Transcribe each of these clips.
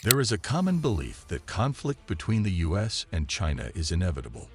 There is a common belief that conflict between the US and China is inevitable.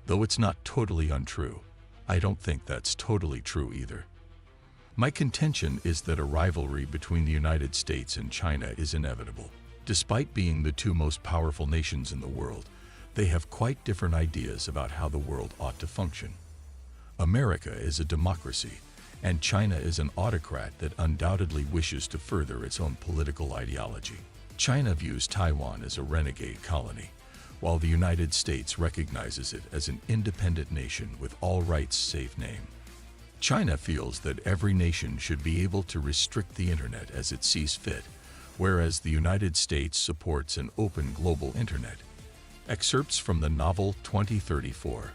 Though it's not totally untrue, I don't think that's totally true either. My contention is that a rivalry between the United States and China is inevitable. Despite being the two most powerful nations in the world, they have quite different ideas about how the world ought to function. America is a democracy, and China is an autocrat that undoubtedly wishes to further its own political ideology. China views Taiwan as a renegade colony, while the United States recognizes it as an independent nation with all rights save name. China feels that every nation should be able to restrict the internet as it sees fit, whereas the United States supports an open global internet. Excerpts from the novel 2034,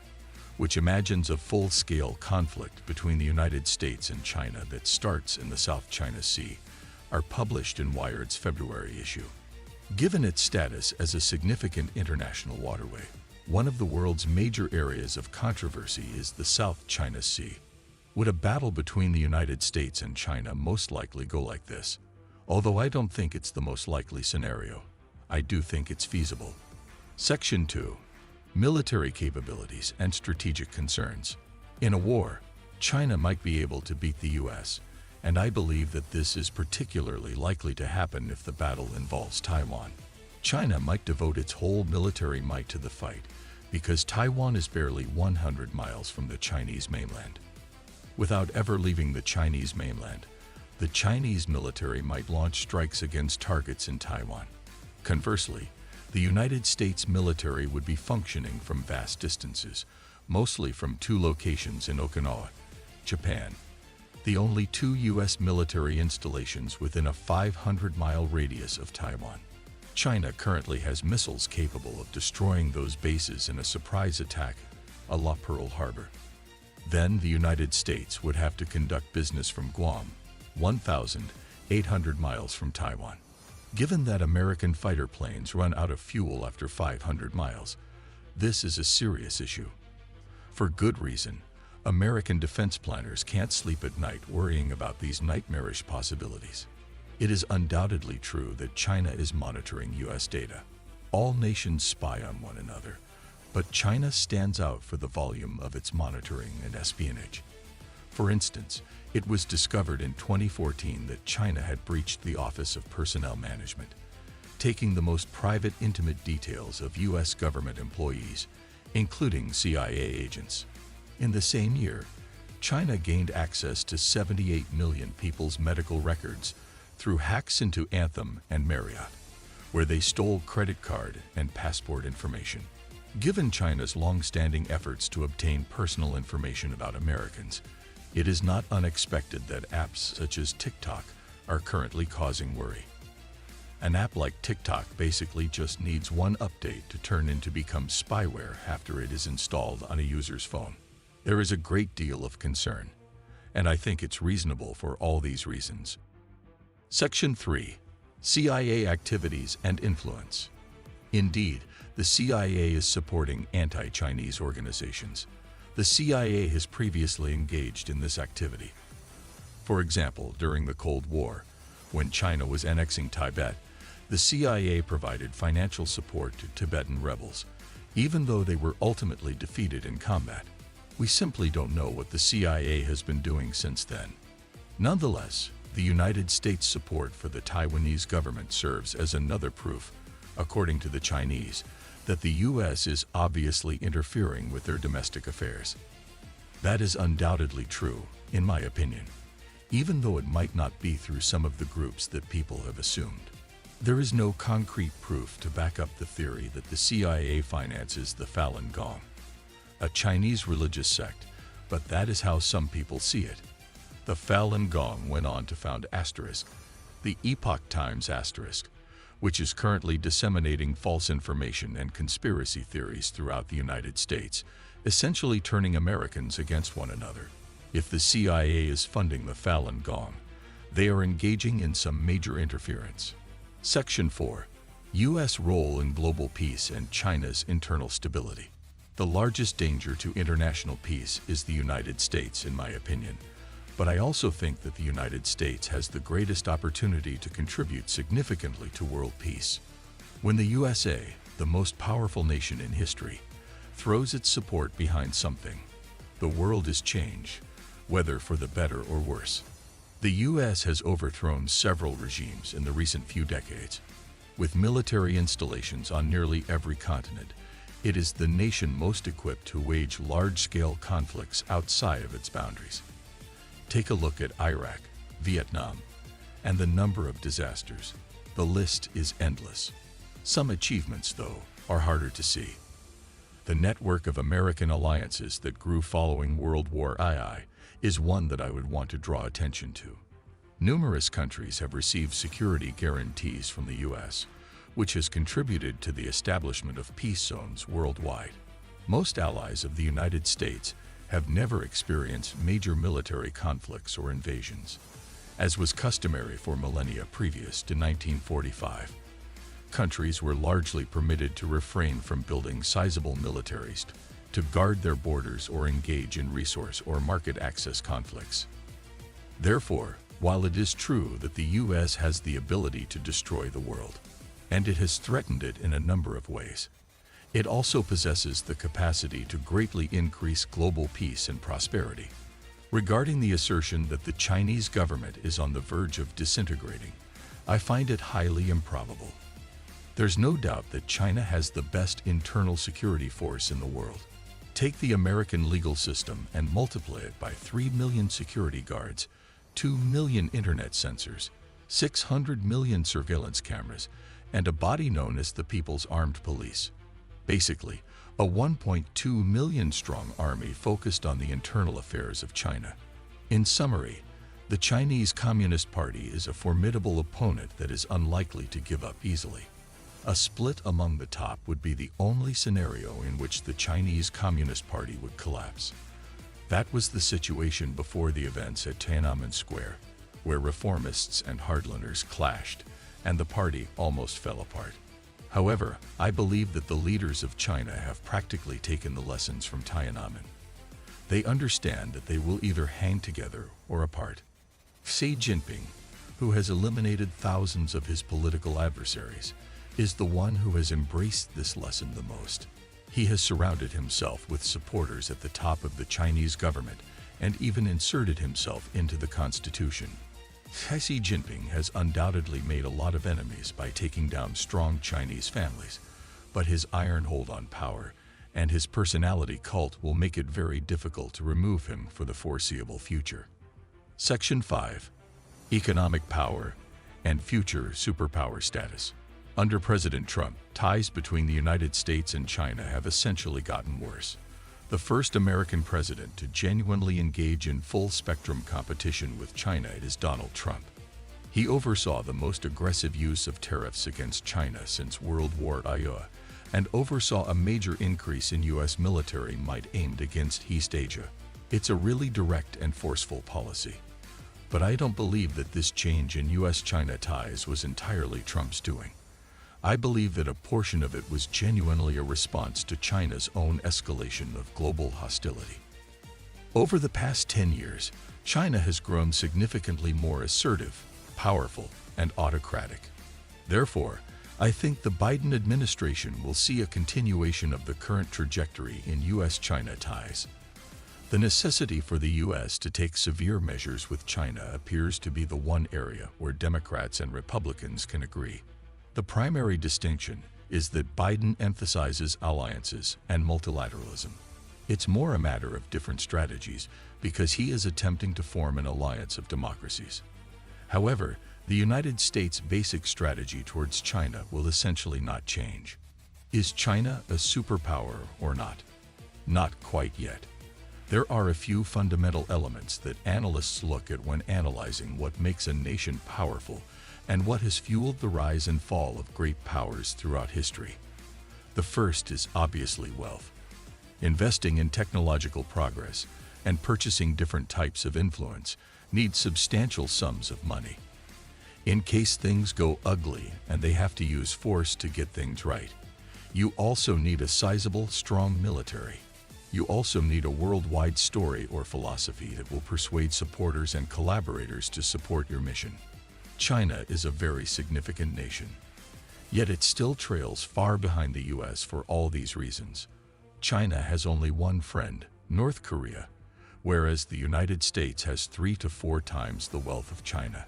which imagines a full-scale conflict between the United States and China that starts in the South China Sea, are published in Wired's February issue. Given its status as a significant international waterway, one of the world's major areas of controversy is the South China Sea. Would a battle between the United States and China most likely go like this? Although I don't think it's the most likely scenario, I do think it's feasible. Section 2. Military capabilities and strategic concerns. In a war, China might be able to beat the US, and I believe that this is particularly likely to happen if the battle involves Taiwan. China might devote its whole military might to the fight, because Taiwan is barely 100 miles from the Chinese mainland. Without ever leaving the Chinese mainland, the Chinese military might launch strikes against targets in Taiwan. Conversely, the United States military would be functioning from vast distances, mostly from two locations in Okinawa, Japan, the only two U.S. military installations within a 500-mile radius of Taiwan. China currently has missiles capable of destroying those bases in a surprise attack, a la Pearl Harbor. Then the United States would have to conduct business from Guam, 1,800 miles from Taiwan. Given that American fighter planes run out of fuel after 500 miles, this is a serious issue. For good reason. American defense planners can't sleep at night worrying about these nightmarish possibilities. It is undoubtedly true that China is monitoring U.S. data. All nations spy on one another, but China stands out for the volume of its monitoring and espionage. For instance, it was discovered in 2014 that China had breached the Office of Personnel Management, taking the most private, intimate details of U.S. government employees, including CIA agents. In the same year, China gained access to 78 million people's medical records through hacks into Anthem and Marriott, where they stole credit card and passport information. Given China's long-standing efforts to obtain personal information about Americans, it is not unexpected that apps such as TikTok are currently causing worry. An app like TikTok basically just needs one update to turn into become spyware after it is installed on a user's phone. There is a great deal of concern, and I think it's reasonable for all these reasons. Section 3. CIA activities and influence. Indeed, the CIA is supporting anti-Chinese organizations. The CIA has previously engaged in this activity. For example, during the Cold War, when China was annexing Tibet, the CIA provided financial support to Tibetan rebels, even though they were ultimately defeated in combat. We simply don't know what the CIA has been doing since then. Nonetheless, the United States' support for the Taiwanese government serves as another proof, according to the Chinese, that the U.S. is obviously interfering with their domestic affairs. That is undoubtedly true, in my opinion, even though it might not be through some of the groups that people have assumed. There is no concrete proof to back up the theory that the CIA finances the Falun Gong, a Chinese religious sect, but that is how some people see it. The Falun Gong went on to found the Epoch Times which is currently disseminating false information and conspiracy theories throughout the United States, essentially turning Americans against one another. If the CIA is funding the Falun Gong, they are engaging in some major interference. Section 4. U.S. role in global peace and China's internal stability. The largest danger to international peace is the United States, in my opinion, but I also think that the United States has the greatest opportunity to contribute significantly to world peace. When the USA, the most powerful nation in history, throws its support behind something, the world is changed, whether for the better or worse. The U.S. has overthrown several regimes in the recent few decades. With military installations on nearly every continent, it is the nation most equipped to wage large-scale conflicts outside of its boundaries. Take a look at Iraq, Vietnam, and the number of disasters. The list is endless. Some achievements, though, are harder to see. The network of American alliances that grew following World War II is one that I would want to draw attention to. Numerous countries have received security guarantees from the U.S., which has contributed to the establishment of peace zones worldwide. Most allies of the United States have never experienced major military conflicts or invasions, as was customary for millennia previous to 1945. Countries were largely permitted to refrain from building sizable militaries to guard their borders or engage in resource or market access conflicts. Therefore, while it is true that the U.S. has the ability to destroy the world, and it has threatened it in a number of ways, it also possesses the capacity to greatly increase global peace and prosperity. Regarding the assertion that the Chinese government is on the verge of disintegrating, I find it highly improbable. There's no doubt that China has the best internal security force in the world. Take the American legal system and multiply it by 3 million security guards, 2 million internet sensors, 600 million surveillance cameras, and a body known as the People's Armed Police. Basically, a 1.2 million strong army focused on the internal affairs of China. In summary, the Chinese Communist Party is a formidable opponent that is unlikely to give up easily. A split among the top would be the only scenario in which the Chinese Communist Party would collapse. That was the situation before the events at Tiananmen Square, where reformists and hardliners clashed, and the party almost fell apart. However, I believe that the leaders of China have practically taken the lessons from Tiananmen. They understand that they will either hang together or apart. Xi Jinping, who has eliminated thousands of his political adversaries, is the one who has embraced this lesson the most. He has surrounded himself with supporters at the top of the Chinese government and even inserted himself into the constitution. Xi Jinping has undoubtedly made a lot of enemies by taking down strong Chinese families, but his iron hold on power and his personality cult will make it very difficult to remove him for the foreseeable future. Section 5. Economic power and future superpower status. Under President Trump, ties between the United States and China have essentially gotten worse. The first American president to genuinely engage in full-spectrum competition with China is Donald Trump. He oversaw the most aggressive use of tariffs against China since World War II and oversaw a major increase in U.S. military might aimed against East Asia. It's a really direct and forceful policy. But I don't believe that this change in U.S.-China ties was entirely Trump's doing. I believe that a portion of it was genuinely a response to China's own escalation of global hostility. Over the past 10 years, China has grown significantly more assertive, powerful, and autocratic. Therefore, I think the Biden administration will see a continuation of the current trajectory in U.S.-China ties. The necessity for the U.S. to take severe measures with China appears to be the one area where Democrats and Republicans can agree. The primary distinction is that Biden emphasizes alliances and multilateralism. It's more a matter of different strategies because he is attempting to form an alliance of democracies. However, the United States' basic strategy towards China will essentially not change. Is China a superpower or not? Not quite yet. There are a few fundamental elements that analysts look at when analyzing what makes a nation powerful and what has fueled the rise and fall of great powers throughout history. The first is obviously wealth. Investing in technological progress and purchasing different types of influence need substantial sums of money. In case things go ugly and they have to use force to get things right, you also need a sizable, strong military. You also need a worldwide story or philosophy that will persuade supporters and collaborators to support your mission. China is a very significant nation. Yet it still trails far behind the US for all these reasons. China has only one friend, North Korea, whereas the United States has 3 to 4 times the wealth of China,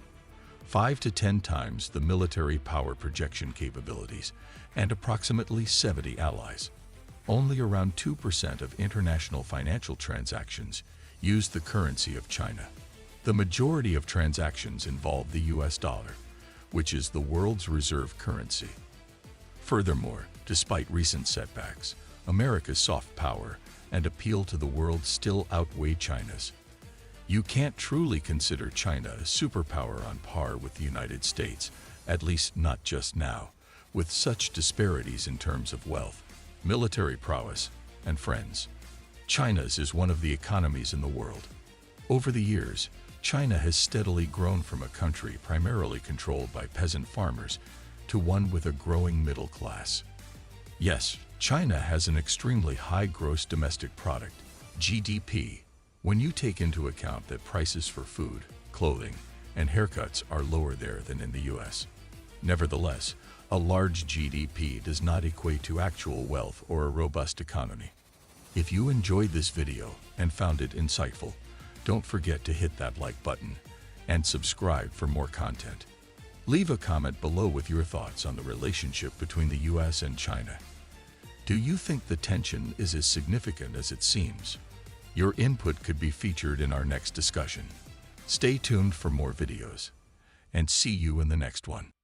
5 to 10 times the military power projection capabilities, and approximately 70 allies. Only around 2% of international financial transactions use the currency of China. The majority of transactions involve the US dollar, which is the world's reserve currency. Furthermore, despite recent setbacks, America's soft power and appeal to the world still outweigh China's. You can't truly consider China a superpower on par with the United States, at least not just now, with such disparities in terms of wealth, military prowess, and friends. China's is one of the economies in the world. Over the years, China has steadily grown from a country primarily controlled by peasant farmers to one with a growing middle class. Yes, China has an extremely high gross domestic product, GDP, when you take into account that prices for food, clothing, and haircuts are lower there than in the US. Nevertheless, a large GDP does not equate to actual wealth or a robust economy. If you enjoyed this video and found it insightful, don't forget to hit that like button and subscribe for more content. Leave a comment below with your thoughts on the relationship between the US and China. Do you think the tension is as significant as it seems? Your input could be featured in our next discussion. Stay tuned for more videos, and see you in the next one.